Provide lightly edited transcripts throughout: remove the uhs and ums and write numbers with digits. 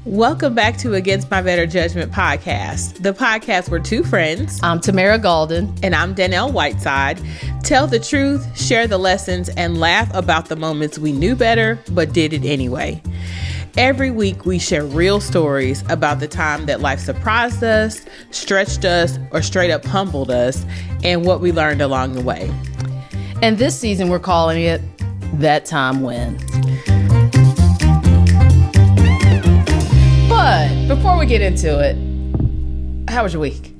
Welcome back to Against My Better Judgment podcast, the podcast where two friends, I'm Tamara Golden, and I'm Dannelle Whiteside, tell the truth, share the lessons, and laugh about the moments we knew better but did it anyway. Every week we share real stories about the time that life surprised us, stretched us, or straight up humbled us, and what we learned along the way. And this season we're calling it That Time When. But before we get into it, how was your week?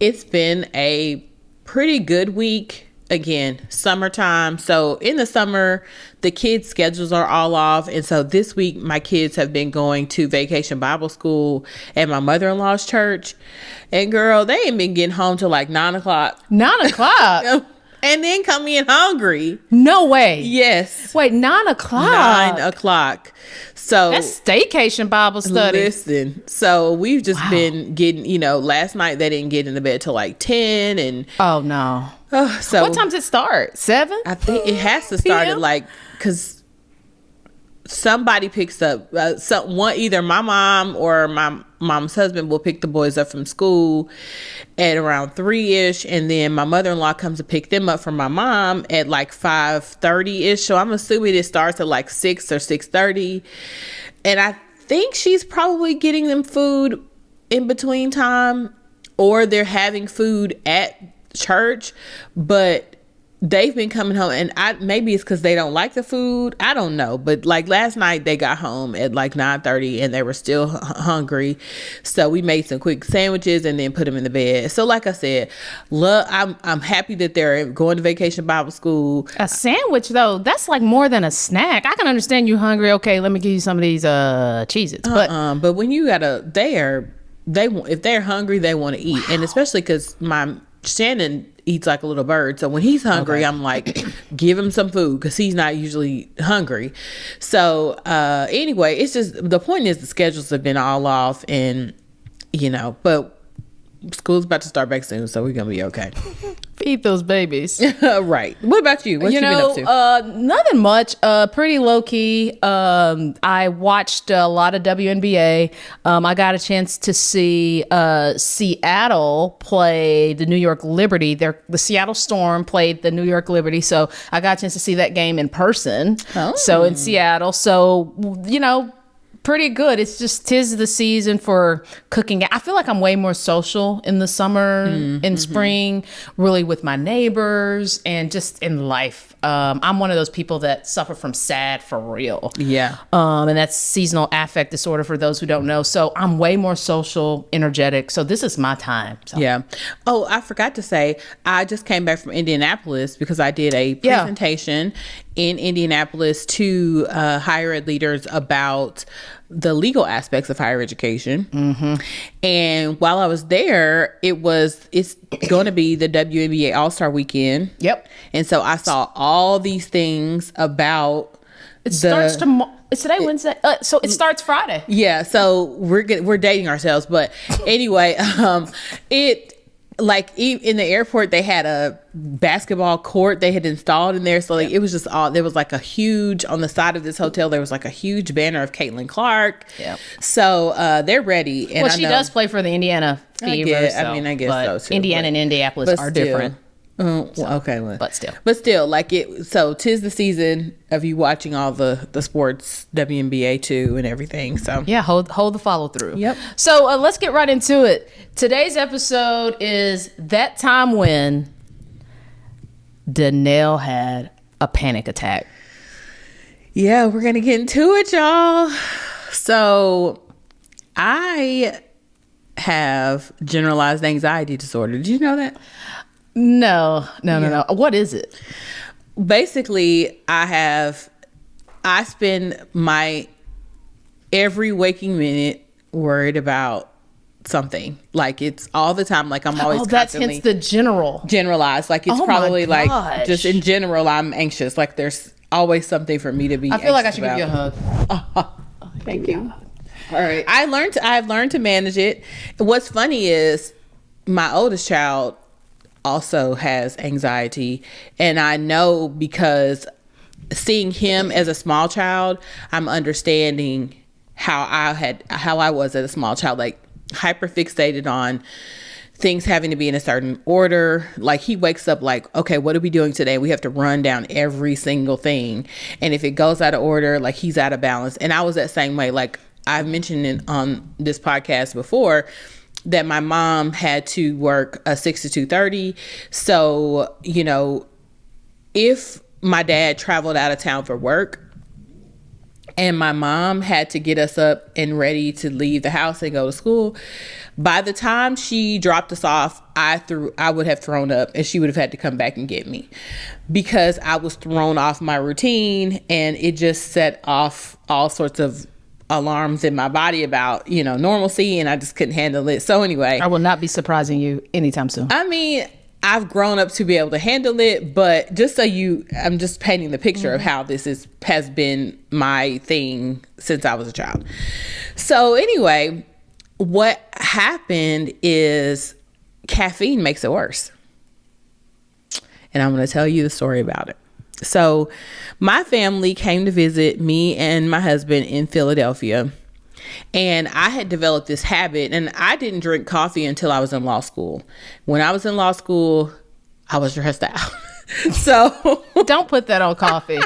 It's been a pretty good week. Again, summertime. So in the summer, the kids' schedules are all off. And so this week, my kids have been going to Vacation Bible School at my mother-in-law's church. And girl, they ain't been getting home till like 9 o'clock. 9 o'clock? And then come in hungry. No way. Yes. Wait, 9 o'clock? 9 o'clock. So that's staycation Bible study. Listen, so we've just been getting, last night they didn't get into bed till like 10. And oh, no. So what time does it start? 7? I think it has to start at like, because somebody picks up, either my mom or my mom's husband will pick the boys up from school at around 3-ish. And then my mother-in-law comes to pick them up from my mom at like 5:30-ish. So I'm assuming it starts at like 6 or 6:30. And I think she's probably getting them food in between time, or they're having food at church, but they've been coming home, and maybe it's because they don't like the food. I don't know, but like last night they got home at like 9:30 and they were still hungry, so we made some quick sandwiches and then put them in the bed. So like I said, I'm happy that they're going to Vacation Bible School. A sandwich though, that's like more than a snack. I can understand you hungry. Okay, let me give you some of these Cheez-Its. But when you if they're hungry, they want to eat. And especially because Shannon eats like a little bird, so when he's hungry, okay, I'm like, give him some food, because he's not usually hungry. So anyway, it's just, the point is the schedules have been all off, and but school's about to start back soon, so we're gonna be okay. Feed those babies. Right. What about you? What you been up to? Nothing much. Pretty low key. I watched a lot of WNBA. I got a chance to see Seattle play the New York Liberty. The Seattle Storm played the New York Liberty, so I got a chance to see that game in person. Oh. So in Seattle. So pretty good. It's just 'tis the season for cooking. I feel like I'm way more social in the summer, in spring, really with my neighbors and just in life. I'm one of those people that suffer from SAD for real. Yeah. And that's seasonal affect disorder for those who don't know. So I'm way more social, energetic. So this is my time. So. Yeah. Oh, I forgot to say, I just came back from Indianapolis because I did a presentation in Indianapolis to higher ed leaders about the legal aspects of higher education. Mm-hmm. And while I was there, it's going to be the WNBA All-Star Weekend. Yep. And so I saw all these things about starts tomorrow. Is today Wednesday? So it starts Friday. Yeah. So we're dating ourselves, but anyway, like in the airport, they had a basketball court they had installed in there. So like, it was just there was like on the side of this hotel, there was like a huge banner of Caitlin Clark. Yeah. So they're ready. And she does play for the Indiana Fever. I guess so too. Indiana and Indianapolis are different. Okay. Well, but still like it. So 'tis the season of you watching all the sports, WNBA too, and everything. So yeah, hold the follow through. Yep. So let's get right into it. Today's episode is That Time When Dannelle Had a Panic Attack. Yeah, we're gonna get into it, y'all. So I have generalized anxiety disorder. Did you know that? No. What is it? Basically, I spend my every waking minute worried about something. Like it's all the time. Like I'm always that's hence the generalized. Like it's probably like just in general, I'm anxious. Like there's always something for me to be. I feel like I should give you a hug. Thank you. All right. I've learned to manage it. What's funny is my oldest child also has anxiety, and I know because seeing him as a small child, I'm understanding how I was as a small child, like hyper fixated on things having to be in a certain order. Like he wakes up like, okay, what are we doing today? We have to run down every single thing. And if it goes out of order, like he's out of balance. And I was that same way. Like I've mentioned on this podcast before that my mom had to work a 6 to 2:30. So, you know, if my dad traveled out of town for work and my mom had to get us up and ready to leave the house and go to school, by the time she dropped us off, I would have thrown up and she would have had to come back and get me because I was thrown off my routine, and it just set off all sorts of alarms in my body about, you know, normalcy, and I just couldn't handle it. So anyway, I will not be surprising you anytime soon. I mean, I've grown up to be able to handle it, but just so I'm just painting the picture of how this has been my thing since I was a child. So anyway, what happened is caffeine makes it worse. And I'm going to tell you the story about it. So my family came to visit me and my husband in Philadelphia. And I had developed this habit, and I didn't drink coffee until I was in law school. When I was in law school, I was stressed out. So don't put that on coffee.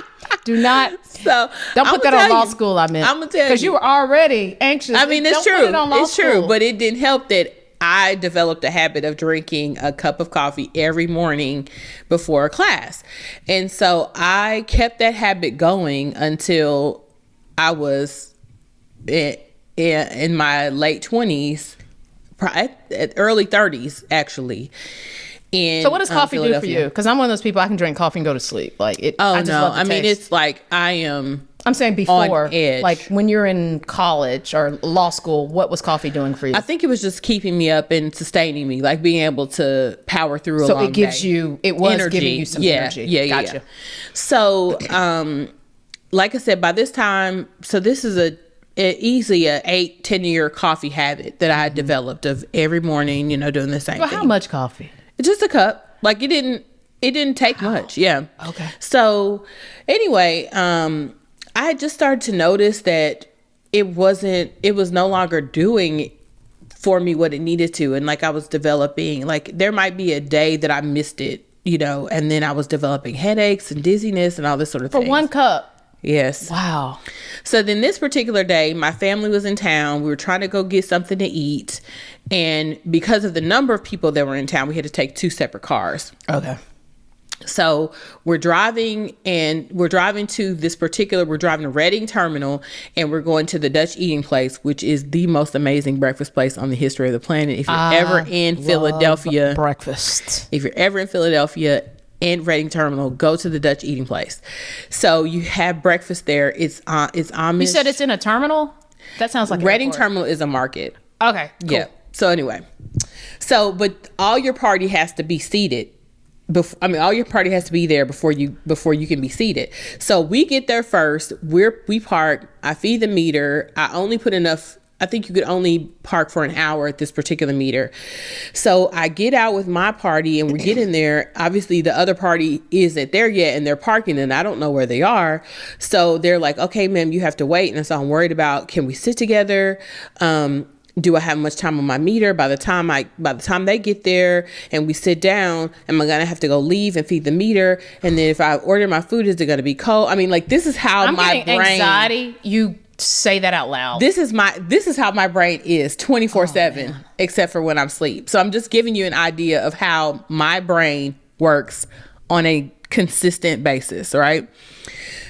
Do not. So don't put that on law school. I meant. I'm gonna tell you because you were already anxious. I mean, it's true. It's true, but it didn't help that I developed a habit of drinking a cup of coffee every morning before a class, and so I kept that habit going until I was in my late 20s, early 30s, actually. So what does coffee do for you? Because I'm one of those people, I can drink coffee and go to sleep. Like it. Oh, no. I mean, it's like I'm saying before, on edge. Like when you're in college or law school, what was coffee doing for you? I think it was just keeping me up and sustaining me, like being able to power through a long day. So it was energy. Giving you some energy. Yeah, gotcha. Yeah. So, like I said, by this time, so this is easily a 8-10 year coffee habit that I had developed of every morning, you know, doing the same thing. How much coffee? Just a cup. Like it didn't take much. Yeah. Okay. So anyway, I had just started to notice that it was no longer doing for me what it needed to. And like I was developing, like there might be a day that I missed it, you know, and then I was developing headaches and dizziness and all this sort of thing. For one cup. Yes. Wow. So then this particular day, my family was in town. We were trying to go get something to eat. And because of the number of people that were in town, we had to take 2 separate cars. Okay. So we're driving to Reading Terminal, and we're going to the Dutch Eating Place, which is the most amazing breakfast place on the history of the planet. If you're ever in Philadelphia, breakfast. If you're ever in Philadelphia, in Reading Terminal, go to the Dutch Eating Place. So you have breakfast there. It's Amish. You said it's in a terminal? That sounds like Reading Terminal is a market. Okay, cool. Yeah. So anyway, but all your party has to be seated. All your party has to be there before you can be seated. So we get there first. We park. I feed the meter. I only put enough. I think you could only park for an hour at this particular meter. So I get out with my party and we get in there. Obviously the other party isn't there yet and they're parking and I don't know where they are. So they're like, okay, ma'am, you have to wait. And so I'm worried about, can we sit together? Do I have much time on my meter? By the time they get there and we sit down, am I gonna have to go leave and feed the meter? And then if I order my food, is it gonna be cold? I mean, like this is how my brain. Anxiety. You say that out loud. This is how my brain is 24/7, except for when I'm asleep. So I'm just giving you an idea of how my brain works on a consistent basis, right?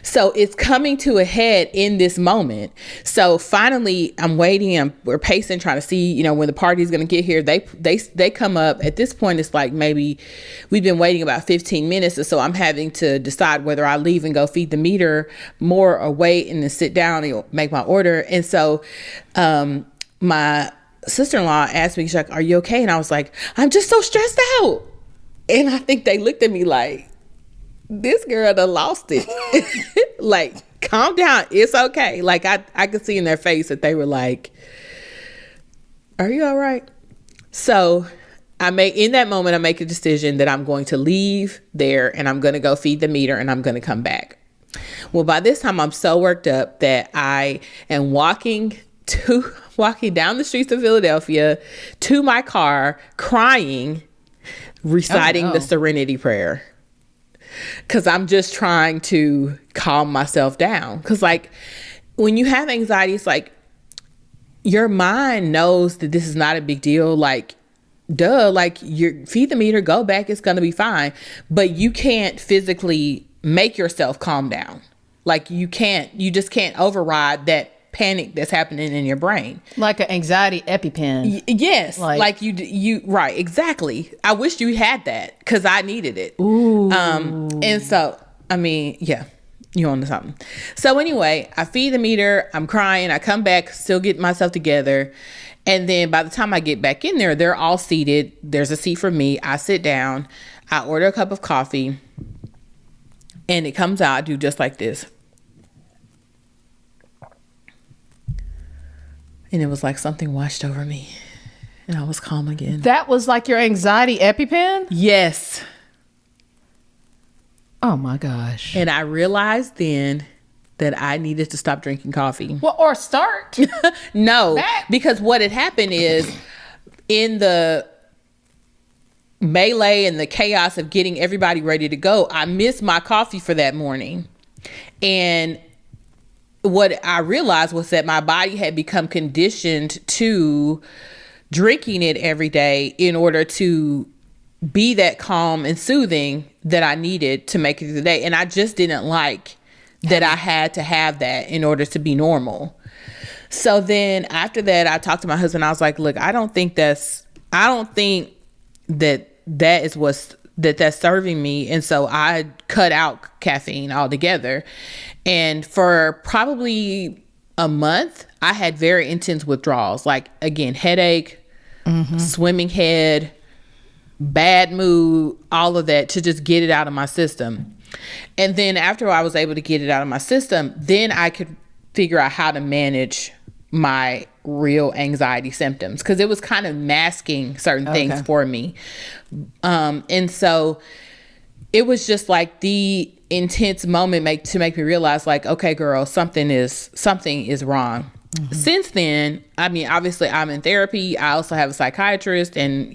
So it's coming to a head in this moment. So finally, I'm waiting. We're pacing, trying to see, you know, when the party's going to get here. They come up. At this point, it's like maybe we've been waiting about 15 minutes. So I'm having to decide whether I leave and go feed the meter more or wait and then sit down and make my order. And so my sister-in-law asked me, she's like, "Are you okay?" And I was like, "I'm just so stressed out." And I think they looked at me like, this girl done lost it. Like, calm down. It's okay. Like, I could see in their face that they were like, are you all right? So in that moment, I make a decision that I'm going to leave there and I'm going to go feed the meter and I'm going to come back. Well, by this time, I'm so worked up that I am walking down the streets of Philadelphia to my car, crying, reciting the Serenity Prayer. Because I'm just trying to calm myself down. Because, like, when you have anxiety, it's like your mind knows that this is not a big deal. Like, duh, like, you feed the meter, go back, it's going to be fine. But you can't physically make yourself calm down. Like, you just can't override that panic that's happening in your brain. Like an anxiety EpiPen. Yes. Like you right, exactly. I wish you had that because I needed it. Ooh. And so, I mean, yeah, you on to something. So anyway, I feed the meter, I'm crying, I come back, still getting myself together. And then by the time I get back in there, they're all seated. There's a seat for me. I sit down, I order a cup of coffee, and it comes out, I do just like this. And it was like something washed over me. And I was calm again. That was like your anxiety EpiPen? Yes. Oh my gosh. And I realized then that I needed to stop drinking coffee. Well, or start. No, because what had happened is in the melee and the chaos of getting everybody ready to go, I missed my coffee for that morning. And what I realized was that my body had become conditioned to drinking it every day in order to be that calm and soothing that I needed to make it through the day. And I just didn't like that I had to have that in order to be normal. So then after that, I talked to my husband. I was like, look, I don't think that that's serving me. And so I cut out caffeine altogether. And for probably a month, I had very intense withdrawals. Like, again, headache, swimming head, bad mood, all of that, to just get it out of my system. And then after I was able to get it out of my system, then I could figure out how to manage my real anxiety symptoms, because it was kind of masking certain things for me. And so it was just like the intense moment to make me realize, like, okay, girl, something is wrong. Since then, I mean, obviously I'm in therapy. I also have a psychiatrist, and,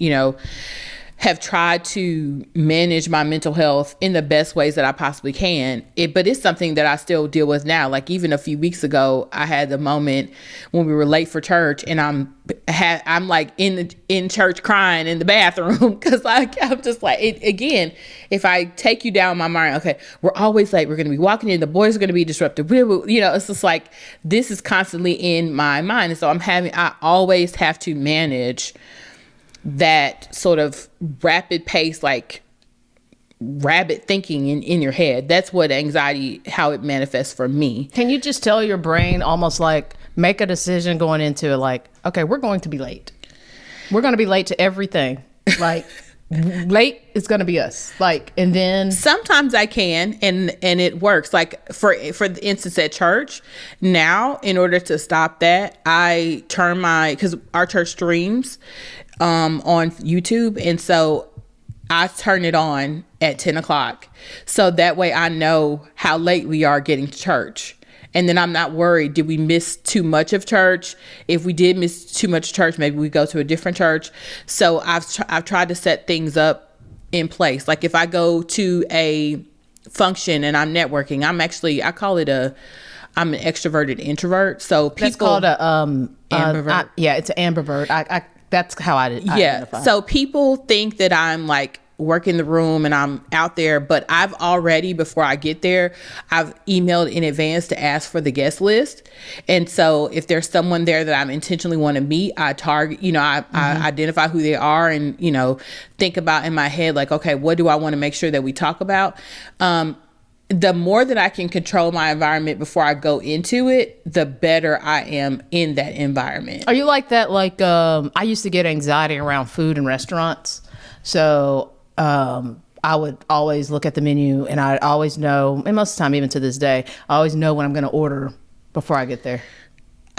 have tried to manage my mental health in the best ways that I possibly can. But it's something that I still deal with now. Like, even a few weeks ago, I had the moment when we were late for church, and I'm like in church crying in the bathroom, because I'm just like, again, if I take you down my mind, okay, we're always late, we're going to be walking in, the boys are going to be disrupted, it's just like, this is constantly in my mind. And so I always have to manage that sort of rapid pace, like rabbit thinking in your head. That's what anxiety, how it manifests for me. Can you just tell your brain, almost like, make a decision going into it, like, okay, we're going to be late. We're going to be late to everything. Like, late is going to be us. Like, and then sometimes I can, and it works. Like, for instance, at church now, in order to stop that, I turn because our church streams on YouTube, and so I turn it on at 10 o'clock, so that way I know how late we are getting to church. And then I'm not worried, did we miss too much of church? If we did miss too much church, maybe we go to a different church. So I've tried to set things up in place. Like, if I go to a function and I'm networking, I call it I'm an extroverted introvert. So people, that's called a ambivert. It's an ambivert. That's how I identify. So people think that I'm like working the room and I'm out there, but I've already, before I get there, I've emailed in advance to ask for the guest list. And so if there's someone there that I'm intentionally want to meet, I target, I identify who they are, and, think about in my head, like, okay, what do I want to make sure that we talk about? The more that I can control my environment before I go into it, the better I am in that environment. Are you like that? Like, I used to get anxiety around food in restaurants. So I would always look at the menu, and I always know, and most of the time, even to this day, I always know what I'm going to order before I get there.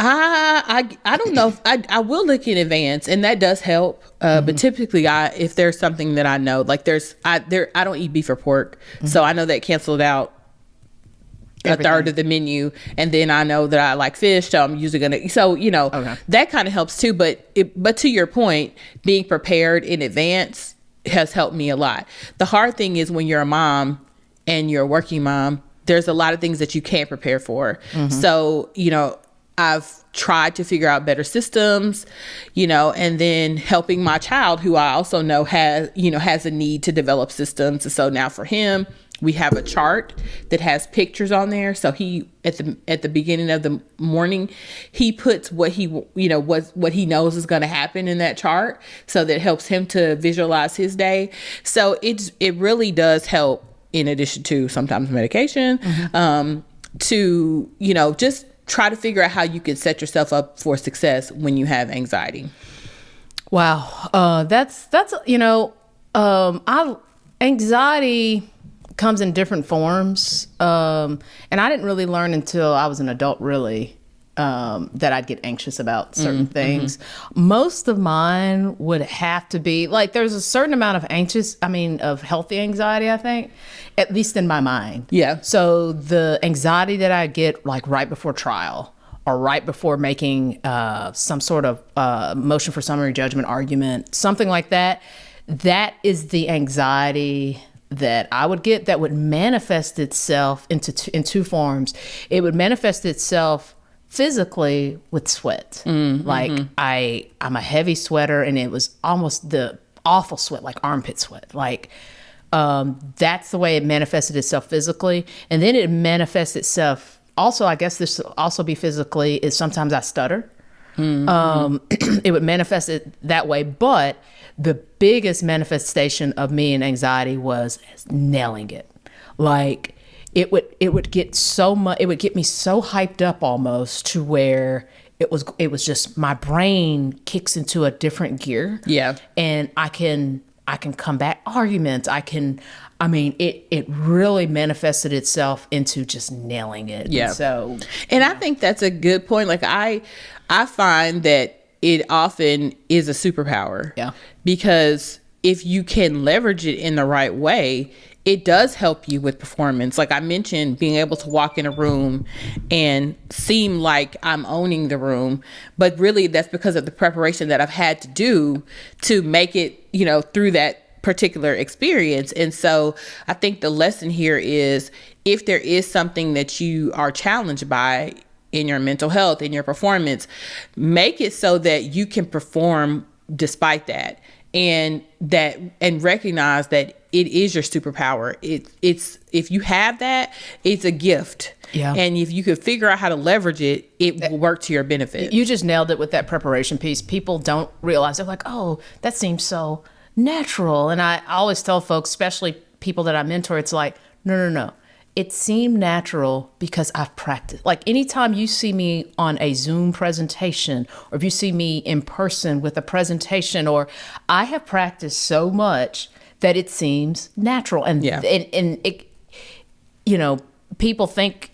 I don't know if I will look in advance, and that does help. But typically, if there's something that I know, like I don't eat beef or pork, so I know that canceled out a third of the menu, and then I know that I like fish, so I'm usually gonna. So that kind of helps too. But to your point, being prepared in advance has helped me a lot. The hard thing is when you're a mom and you're a working mom, there's a lot of things that you can't prepare for. So I've tried to figure out better systems, and then helping my child, who I also know has a need to develop systems. And so now for him, we have a chart that has pictures on there. So he, at the beginning of the morning, he puts what he knows is going to happen in that chart, so that it helps him to visualize his day. So it really does help, in addition to sometimes medication, to just try to figure out how you can set yourself up for success when you have anxiety. Wow, that's anxiety comes in different forms, and I didn't really learn until I was an adult, really, that I'd get anxious about certain things. Most of mine would have to be like, there's a certain amount of healthy anxiety, I think, at least in my mind. Yeah. So the anxiety that I get like right before trial, or right before making some sort of motion for summary judgment argument, something like that, that is the anxiety that I would get, that would manifest itself in two forms. It would manifest itself physically with sweat. Like I'm a heavy sweater, and it was almost the awful sweat, like armpit sweat. Like that's the way it manifested itself physically. And then it manifests itself also, I guess this will also be physically, is sometimes I stutter. It would manifest it that way, but the biggest manifestation of me in anxiety was nailing it. Like it would get so much, it would get me so hyped up almost to where it was just, my brain kicks into a different gear. Yeah. And I can combat arguments. It really manifested itself into just nailing it. Yeah. And I think that's a good point. Like I find that it often is a superpower. Yeah. Because if you can leverage it in the right way, it does help you with performance. Like I mentioned, being able to walk in a room and seem like I'm owning the room, but really that's because of the preparation that I've had to do to make it, through that particular experience. And so I think the lesson here is, if there is something that you are challenged by in your mental health, in your performance, make it so that you can perform despite that, and recognize that it is your superpower. It's if you have that, it's a gift. Yeah. And if you could figure out how to leverage it, it will work to your benefit. You just nailed it with that preparation piece. People don't realize, they're like, oh, that seems so natural. And I always tell folks, especially people that I mentor, it's like, no. It seemed natural because I've practiced. Like anytime you see me on a Zoom presentation, or if you see me in person with a presentation, or I have practiced so much that it seems natural. And it, people think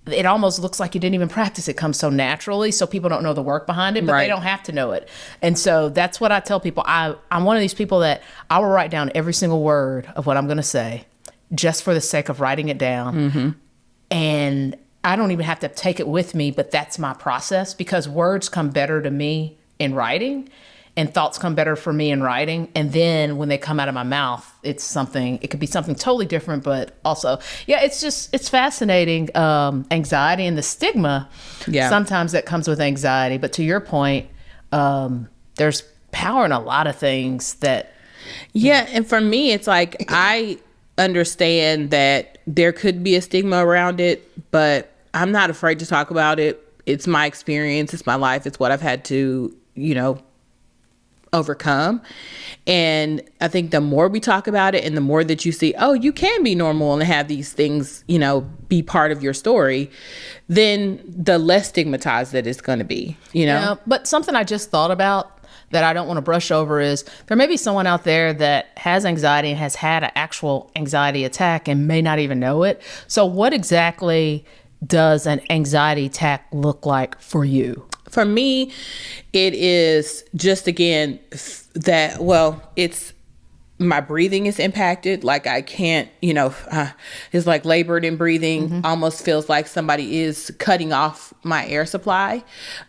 it almost looks like you didn't even practice. It comes so naturally, so people don't know the work behind it, but They don't have to know it. And so that's what I tell people. I'm one of these people that I will write down every single word of what I'm going to say, just for the sake of writing it down. And I don't even have to take it with me, but that's my process, because words come better to me in writing, and thoughts come better for me in writing. And then when they come out of my mouth, it could be something totally different, but also, it's fascinating. Anxiety and the stigma, sometimes that comes with anxiety. But to your point, there's power in a lot of things that. Yeah. And for me, it's like, I understand that there could be a stigma around it, but I'm not afraid to talk about it. It's my experience. It's my life. It's what I've had to, overcome. And I think the more we talk about it, and the more that you see, oh, you can be normal and have these things, be part of your story, then the less stigmatized that it's going to be, Yeah, but something I just thought about that I don't want to brush over is, there may be someone out there that has anxiety and has had an actual anxiety attack and may not even know it. So what exactly does an anxiety attack look like for you? For me, it is just, again, it's my breathing is impacted. Like I can't, it's like labored in breathing. Almost feels like somebody is cutting off my air supply.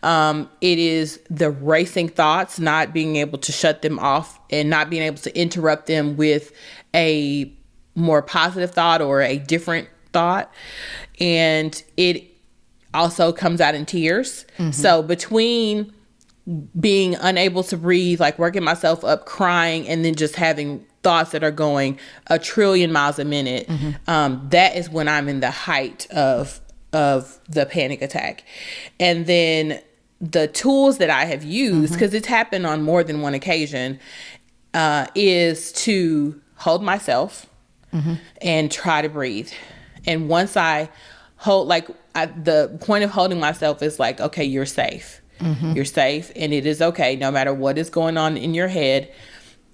It is the racing thoughts, not being able to shut them off and not being able to interrupt them with a more positive thought or a different thought. And it also comes out in tears. So between being unable to breathe, like working myself up, crying, and then just having thoughts that are going a trillion miles a minute, that is when I'm in the height of the panic attack. And then the tools that I have used, because it's happened on more than one occasion, is to hold myself and try to breathe. And once I hold, the point of holding myself is like, okay, you're safe. You're safe, and it is okay no matter what is going on in your head.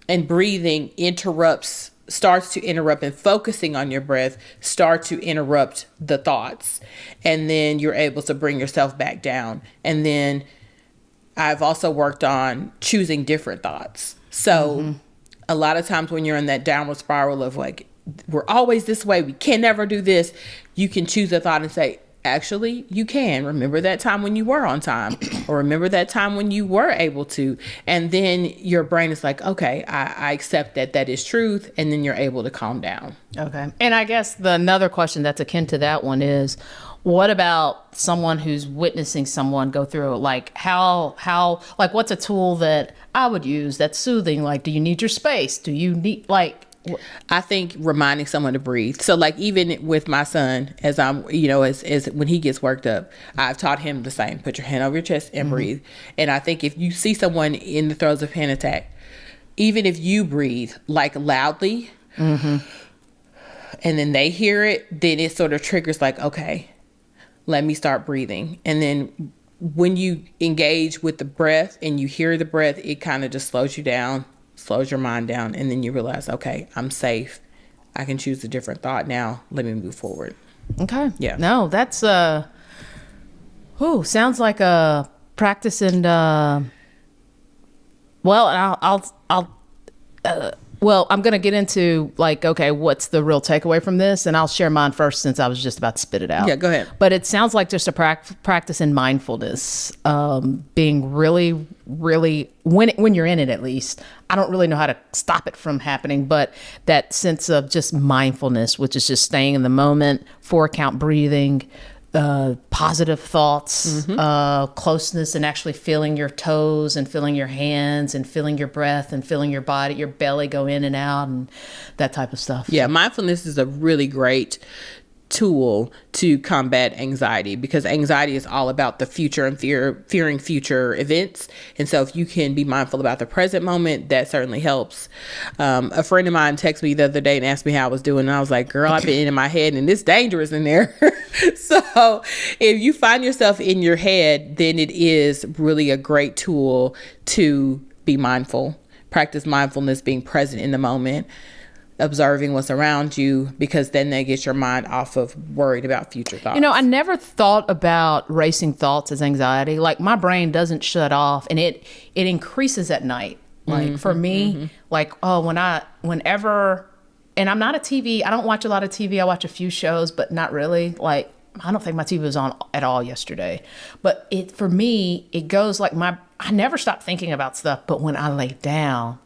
And breathing starts to interrupt, and focusing on your breath start to interrupt the thoughts. And then you're able to bring yourself back down. And then I've also worked on choosing different thoughts. So a lot of times when you're in that downward spiral of like, we're always this way, we can never do this, you can choose a thought and say, actually, you can. Remember that time when you were on time, or remember that time when you were able to. And then your brain is like, okay, I accept that is truth. And then you're able to calm down. Okay. And I guess another question that's akin to that one is, what about someone who's witnessing someone go through it? Like what's a tool that I would use that's soothing? Like, do you need your space? Do you need I think reminding someone to breathe. So like even with my son, as I'm, as when he gets worked up, I've taught him the same. Put your hand over your chest and breathe. And I think if you see someone in the throes of panic attack, even if you breathe like loudly, and then they hear it, then it sort of triggers like, okay, let me start breathing. And then when you engage with the breath and you hear the breath, it kind of just slows you down, slows your mind down, and then you realize, okay, I'm safe. I can choose a different thought now. Let me move forward. Okay. Yeah. No, that's sounds like a practice and I'm going to get into like, okay, what's the real takeaway from this? And I'll share mine first since I was just about to spit it out. Yeah, go ahead. But it sounds like just a practice in mindfulness, being really, really, when you're in it at least. I don't really know how to stop it from happening, but that sense of just mindfulness, which is just staying in the moment, 4-count breathing, positive thoughts, closeness, and actually feeling your toes and feeling your hands and feeling your breath and feeling your body, your belly go in and out and that type of stuff. Yeah, mindfulness is a really great tool to combat anxiety, because anxiety is all about the future and fearing future events. And so if you can be mindful about the present moment, that certainly helps. A friend of mine texted me the other day and asked me how I was doing, and I was like, girl, I've been in my head and it's dangerous in there. So if you find yourself in your head, then it is really a great tool to be mindful. Practice mindfulness, being present in the moment, observing what's around you, because then that gets your mind off of worried about future thoughts. I never thought about racing thoughts as anxiety. Like my brain doesn't shut off, and it increases at night. Like for me, like, whenever, and I'm not I don't watch a lot of TV. I watch a few shows, but not really. Like, I don't think my TV was on at all yesterday. But for me, it goes like I never stop thinking about stuff, but when I lay down,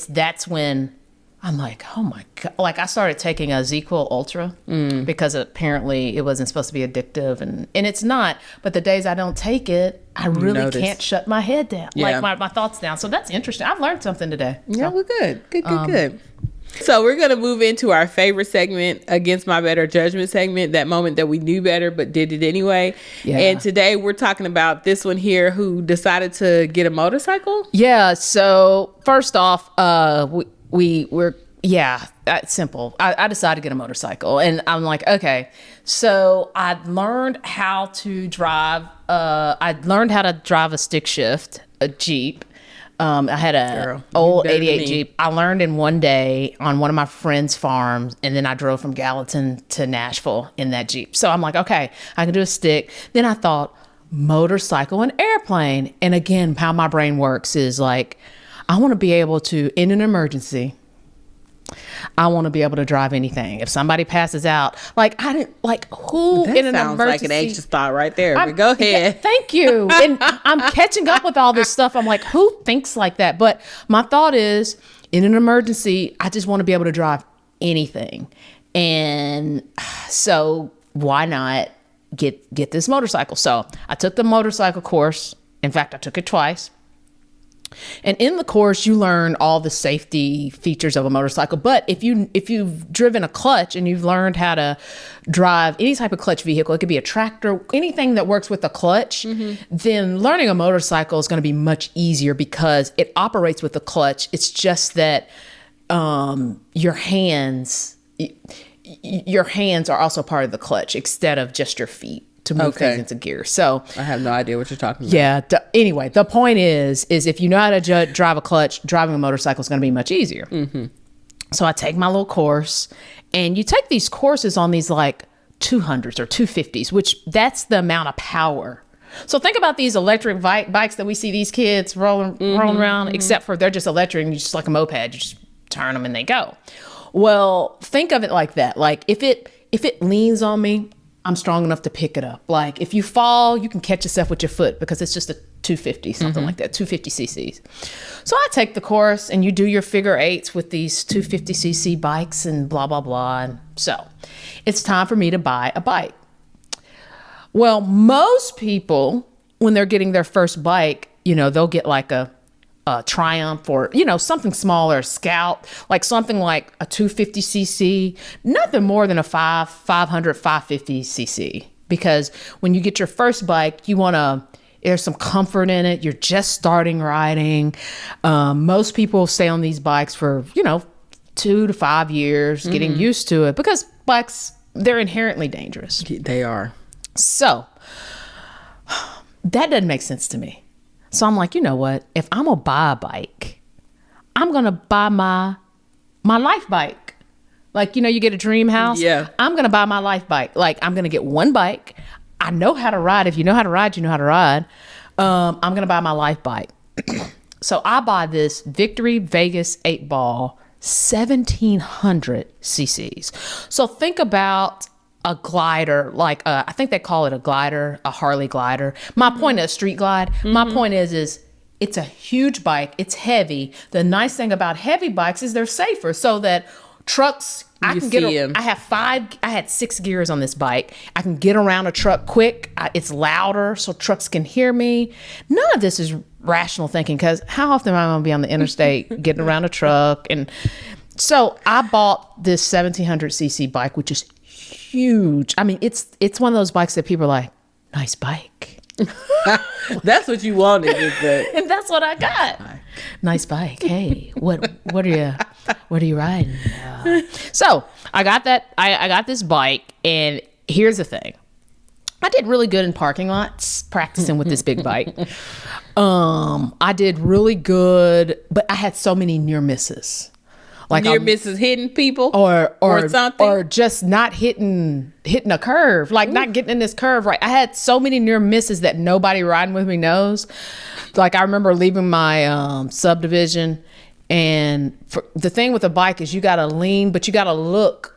that's when I'm like, oh my God. Like I started taking a ZQL Ultra because apparently it wasn't supposed to be addictive, and it's not. But the days I don't take it, I really can't shut my head down, like my thoughts down. So that's interesting. I've learned something today. Yeah, we're good. Good. So we're going to move into our favorite segment, Against My Better Judgment segment, that moment that we knew better but did it anyway. Yeah. And today we're talking about this one here who decided to get a motorcycle. Yeah. So first off, that's simple. I decided to get a motorcycle, and I'm like, okay. So I learned how to drive. A stick shift, a Jeep. I had a old 88 Jeep. I learned in one day on one of my friend's farms, and then I drove from Gallatin to Nashville in that Jeep. So I'm like, okay, I can do a stick. Then I thought motorcycle and airplane. And again, how my brain works is like, I want to be able to, in an emergency, I want to be able to drive anything. If somebody passes out, like I didn't like who that in an sounds emergency. like an anxious thought right there. But go ahead. Thank you. And I'm catching up with all this stuff. I'm like, who thinks like that? But my thought is, in an emergency, I just want to be able to drive anything. And so why not get this motorcycle? So I took the motorcycle course. In fact, I took it twice. And in the course, you learn all the safety features of a motorcycle. But if you've driven a clutch and you've learned how to drive any type of clutch vehicle, it could be a tractor, anything that works with a clutch, then learning a motorcycle is going to be much easier because it operates with a clutch. It's just that your hands are also part of the clutch instead of just your feet to move things into gear. So I have no idea what you're talking about. Yeah. Anyway, the point is if you know how to drive a clutch, driving a motorcycle is going to be much easier. So I take my little course, and you take these courses on these like 200s or 250s, which that's the amount of power. So think about these electric bikes that we see these kids rolling around, except for they're just electric and you just like a moped, you just turn them and they go. Well, think of it like that. Like if it leans on me, I'm strong enough to pick it up. Like if you fall, you can catch yourself with your foot because it's just a 250, something like that, 250 cc's. So I take the course and you do your figure eights with these 250 cc bikes and blah, blah, blah. And so it's time for me to buy a bike. Well, most people, when they're getting their first bike, they'll get like a Triumph or, something smaller, Scout, like something like a 250 cc, nothing more than a 500, 550 cc. Because when you get your first bike, there's some comfort in it. You're just starting riding. Most people stay on these bikes for, 2 to 5 years, getting used to it because bikes, they're inherently dangerous. They are. So that doesn't make sense to me. So I'm like, you know what? If I'm going to buy a bike, I'm going to buy my life bike. Like, you get a dream house. Yeah. I'm going to buy my life bike. Like, I'm going to get one bike. I know how to ride. If you know how to ride, you know how to ride. I'm going to buy my life bike. So I buy this Victory Vegas 8-ball, 1700 cc's. So think about a glider, like I think they call it a glider, a Harley glider. My point is street glide. My point is it's a huge bike. It's heavy. The nice thing about heavy bikes is they're safer, so that trucks, I had 6 gears on this bike. I can get around a truck quick. It's louder, so trucks can hear me. None of this is rational thinking, because how often am I going to be on the interstate getting around a truck? And so I bought this 1700 cc bike, which is huge. I mean, it's one of those bikes that people are like, nice bike. That's what you wanted, is that? And that's what I got. Nice bike. Hey, what are you riding? So I got that. I got this bike, and here's the thing. I did really good in parking lots practicing with this big bike. I did really good, but I had so many near misses. Like near misses hitting people or something, or just not hitting a curve, like not getting in this curve right. I had so many near misses that nobody riding with me knows. Like I remember leaving my subdivision, and the thing with a bike is you got to lean, but you got to look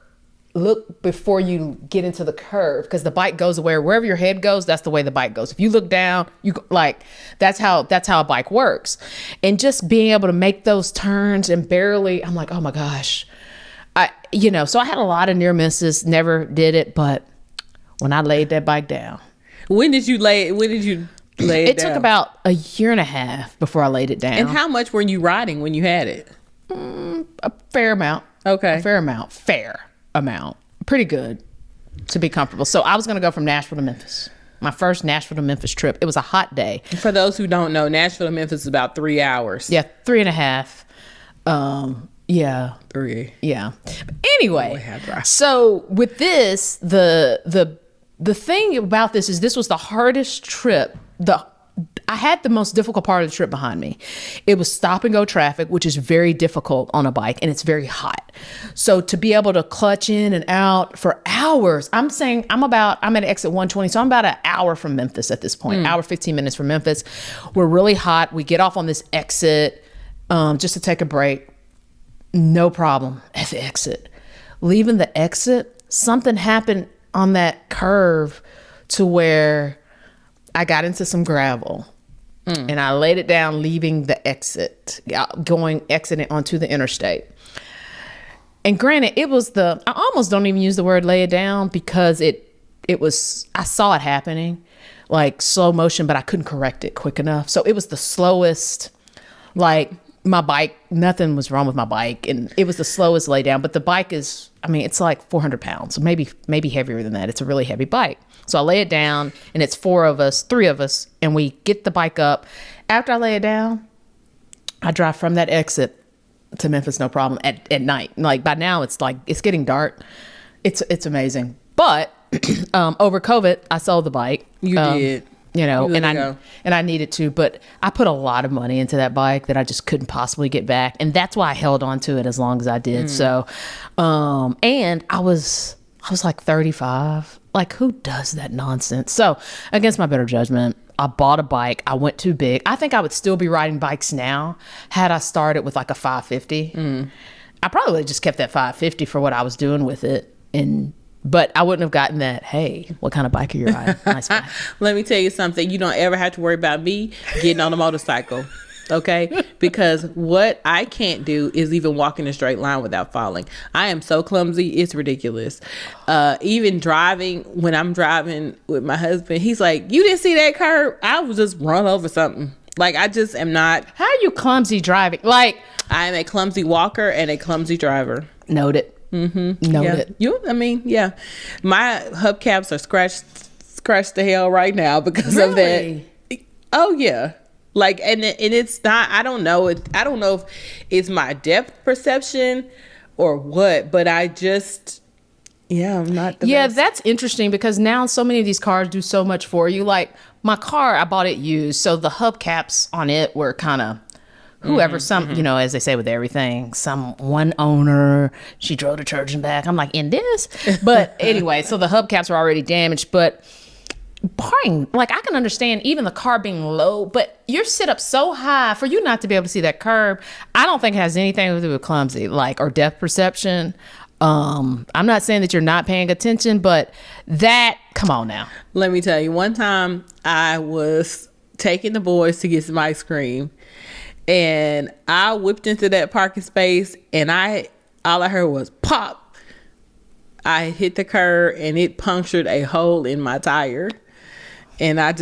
before you get into the curve, because the bike goes wherever your head goes, that's the way the bike goes. If you look down, that's how a bike works. And just being able to make those turns and barely, I'm like, oh my gosh. So I had a lot of near misses, never did it, but when I laid that bike down. When did you lay it down? It took about a year and a half before I laid it down. And how much were you riding when you had it? A fair amount. Okay. A fair amount. Pretty good to be comfortable. So I was going to go from Nashville to Memphis. My first Nashville to Memphis trip. It was a hot day. For those who don't know, Nashville to Memphis is about 3 hours. Yeah, 3.5. Yeah. 3. Yeah. But anyway, so with this, the thing about this is this was the hardest trip. I had the most difficult part of the trip behind me. It was stop and go traffic, which is very difficult on a bike, and it's very hot. So to be able to clutch in and out for hours, I'm at exit 120, so I'm about an hour from Memphis at this point, hour 15 minutes from Memphis. We're really hot. We get off on this exit just to take a break. no problem at the exit. Leaving the exit, something happened on that curve to where I got into some gravel. And I laid it down, leaving the exit, exiting onto the interstate. And granted, I almost don't even use the word lay it down, because it was, I saw it happening, like slow motion, but I couldn't correct it quick enough. So it was the slowest, like my bike, nothing was wrong with my bike. And it was the slowest lay down, but the bike is, I mean, it's like 400 pounds, maybe heavier than that. It's a really heavy bike. So I lay it down, and it's three of us, and we get the bike up. After I lay it down, I drive from that exit to Memphis, no problem, at night. Like by now it's getting dark. It's amazing. But over COVID, I sold the bike. You did. You know, and I needed to, but I put a lot of money into that bike that I just couldn't possibly get back. And that's why I held on to it as long as I did. So, and I was like 35. Like, who does that nonsense? So, against my better judgment, I bought a bike. I went too big. I think I would still be riding bikes now had I started with like a 550. I probably would have just kept that 550 for what I was doing with it. But I wouldn't have gotten that, hey, what kind of bike are you riding? Nice bike. Let me tell you something. You don't ever have to worry about me getting on a motorcycle. Okay? Because what I can't do is even walk in a straight line without falling. I am so clumsy. It's ridiculous. Even driving, when I'm driving with my husband, he's like, you didn't see that curve? I was just run over something. Like, I just am not. How are you clumsy driving? Like, I am a clumsy walker and a clumsy driver. Noted. Noted. Yeah. My hubcaps are scratched to hell right now because of that. Oh, yeah. Like, and it's not, I don't know if it's my depth perception or what, but I just, I'm not the best. That's interesting, because now so many of these cars do so much for you. Like my car, I bought it used, so the hubcaps on it were kind of whoever, you know, as they say with everything, one owner, she drove to church and back. I'm like, in this? But anyway, so the hubcaps were already damaged, but barring, like, I can understand even the car being low, but you're sit up so high for you not to be able to see that curb. I don't think it has anything to do with clumsy, like, or depth perception. I'm not saying that you're not paying attention, but come on now. Let me tell you, one time I was taking the boys to get some ice cream, and I whipped into that parking space, and all I heard was pop. I hit the curb, and it punctured a hole in my tire. And I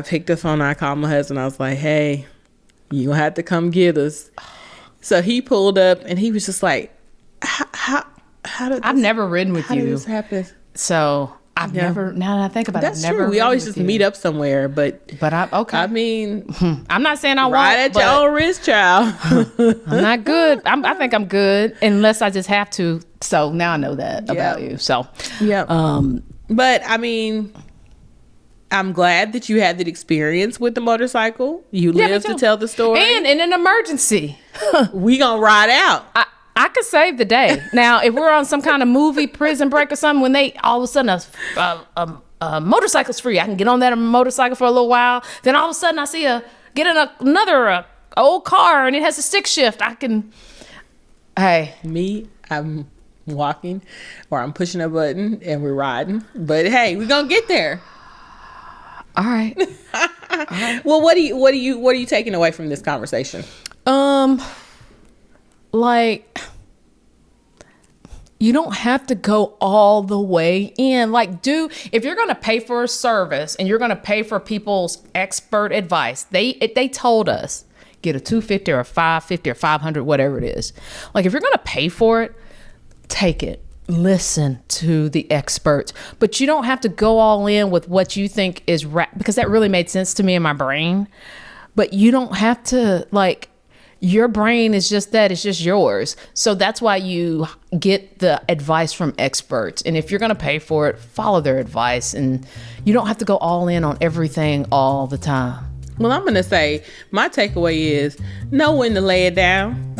picked the phone, I called my husband. I was like, hey, you gonna have to come get us. So he pulled up, and he was just like, how did this, I've never ridden with you. How did this happen? So I've never, now that I think about it, I've never. True. We always just meet up somewhere, but I'm okay. I mean, I'm not saying I won't. Right at your own risk, child. I'm not good. I think I'm good unless I just have to. So now I know that about you. So but I mean, I'm glad that you had that experience with the motorcycle. You lived to tell the story. And in an emergency. We gonna ride out. I could save the day. Now, if we're on some kind of movie, Prison Break or something, when they all of a sudden a motorcycle's free, I can get on that motorcycle for a little while. Then all of a sudden I see get in another old car and it has a stick shift. I'm walking or I'm pushing a button and we're riding. But hey, we're gonna get there. All right. Well, what are you taking away from this conversation? Like, you don't have to go all the way in. Like, if you're going to pay for a service and you're going to pay for people's expert advice, they told us, get a 250 or a 550 or 500, whatever it is. Like, if you're going to pay for it, take it. Listen to the experts. But you don't have to go all in with what you think is because that really made sense to me in my brain. But you don't have to, like, your brain is just that. It's just yours. So that's why you get the advice from experts. And if you're going to pay for it, follow their advice. And you don't have to go all in on everything all the time. Well, I'm going to say my takeaway is know when to lay it down.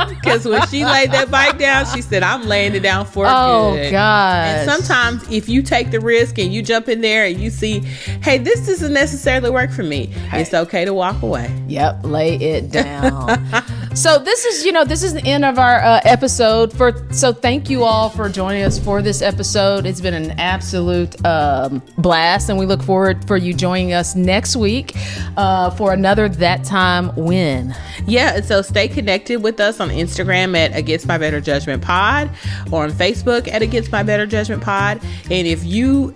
Because when she laid that bike down, she said, I'm laying it down for good. Oh, God. And sometimes if you take the risk and you jump in there and you see, hey, this doesn't necessarily work for me, it's okay to walk away. Yep, lay it down. So this is the end of our episode. So thank you all for joining us for this episode. It's been an absolute blast, and we look forward for you joining us next week for another That Time When. Yeah, and so stay connected with us on Instagram at Against My Better Judgment Pod, or on Facebook at Against My Better Judgment Pod. And if you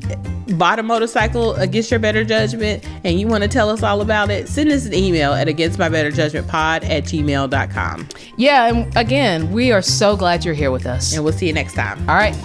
bought a motorcycle against your better judgment and you want to tell us all about it, send us an email at againstmybetterjudgmentpod@gmail.com. Yeah, and again, we are so glad you're here with us. And we'll see you next time. All right.